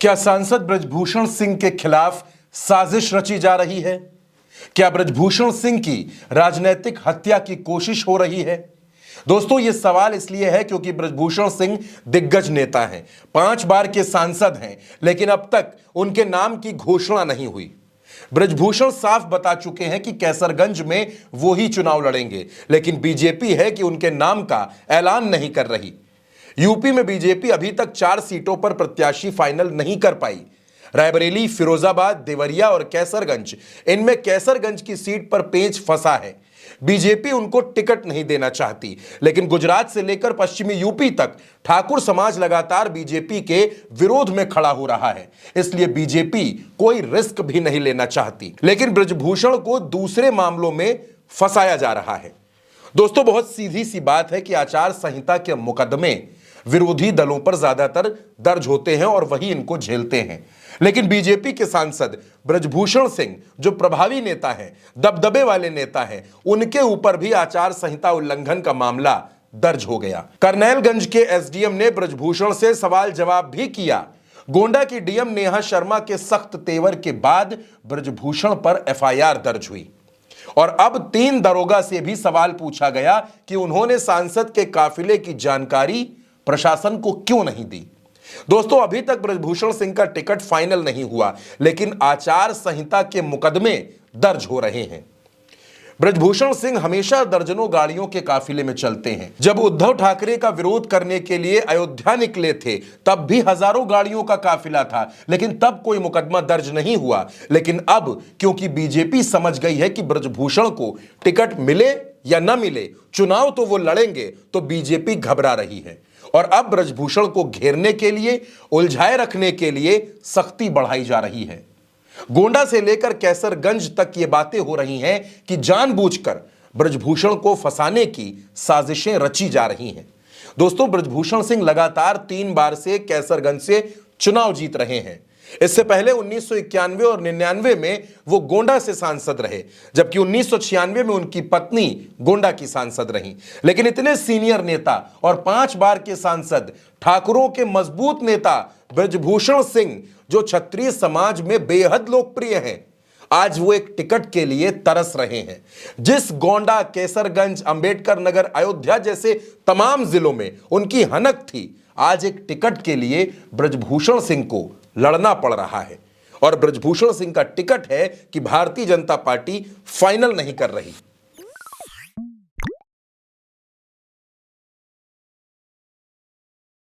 क्या सांसद ब्रजभूषण सिंह के खिलाफ साजिश रची जा रही है? क्या ब्रजभूषण सिंह की राजनीतिक हत्या की कोशिश हो रही है? दोस्तों, यह सवाल इसलिए है क्योंकि ब्रजभूषण सिंह दिग्गज नेता हैं, 5 बार के सांसद हैं, लेकिन अब तक उनके नाम की घोषणा नहीं हुई। ब्रजभूषण साफ बता चुके हैं कि कैसरगंज में वो ही चुनाव लड़ेंगे, लेकिन बीजेपी है कि उनके नाम का ऐलान नहीं कर रही। यूपी में बीजेपी अभी तक 4 सीटों पर प्रत्याशी फाइनल नहीं कर पाई। रायबरेली, फिरोजाबाद, देवरिया और कैसरगंज, इनमें कैसरगंज की सीट पर पेंच फंसा है। बीजेपी उनको टिकट नहीं देना चाहती, लेकिन गुजरात से लेकर पश्चिमी यूपी तक ठाकुर समाज लगातार बीजेपी के विरोध में खड़ा हो रहा है। इसलिए बीजेपी कोई रिस्क भी नहीं लेना चाहती, लेकिन ब्रजभूषण को दूसरे मामलों में फंसाया जा रहा है। दोस्तों, बहुत सीधी सी बात है कि आचार संहिता के मुकदमे विरोधी दलों पर ज्यादातर दर्ज होते हैं और वही इनको झेलते हैं, लेकिन बीजेपी के सांसद ब्रजभूषण सिंह जो प्रभावी नेता हैं, दबदबे वाले नेता हैं, उनके ऊपर भी आचार संहिता उल्लंघन का मामला दर्ज हो गया। करनैलगंज के एसडीएम ने ब्रजभूषण से सवाल जवाब भी किया। गोंडा की डीएम नेहा शर्मा के सख्त तेवर के बाद ब्रजभूषण पर एफआईआर दर्ज हुई और अब 3 दरोगा से भी सवाल पूछा गया कि उन्होंने सांसद के काफिले की जानकारी प्रशासन को क्यों नहीं दी। दोस्तों, अभी तक ब्रजभूषण सिंह का टिकट फाइनल नहीं हुआ, लेकिन आचार संहिता के मुकदमे दर्ज हो रहे हैं। ब्रजभूषण सिंह हमेशा दर्जनों गाड़ियों के काफिले में चलते हैं। जब उद्धव ठाकरे का विरोध करने के लिए अयोध्या निकले थे, तब भी हजारों गाड़ियों का काफिला था, लेकिन तब कोई मुकदमा दर्ज नहीं हुआ। लेकिन अब क्योंकि बीजेपी समझ गई है कि ब्रजभूषण को टिकट मिले या न मिले, चुनाव तो वो लड़ेंगे, तो बीजेपी घबरा रही है और अब ब्रजभूषण को घेरने के लिए, उलझाए रखने के लिए सख्ती बढ़ाई जा रही है। गोंडा से लेकर कैसरगंज तक ये बातें हो रही हैं कि जानबूझकर ब्रजभूषण को फंसाने की साजिशें रची जा रही हैं। दोस्तों, ब्रजभूषण सिंह लगातार 3 बार से कैसरगंज से चुनाव जीत रहे हैं। इससे पहले 1991 और 99 में वो गोंडा से सांसद रहे, जबकि 1996 में उनकी पत्नी गोंडा की सांसद रहीं। लेकिन इतने सीनियर नेता और 5 बार के सांसद, ठाकुरों के मजबूत नेता ब्रजभूषण सिंह, जो क्षत्रिय समाज में बेहद लोकप्रिय हैं, आज वो एक टिकट के लिए तरस रहे हैं। जिस गोंडा, कैसरगंज, अंबेडकर नगर, अयोध्या जैसे तमाम जिलों में उनकी हनक थी, आज एक टिकट के लिए ब्रजभूषण सिंह को लड़ना पड़ रहा है। और ब्रजभूषण सिंह का टिकट है कि भारतीय जनता पार्टी फाइनल नहीं कर रही।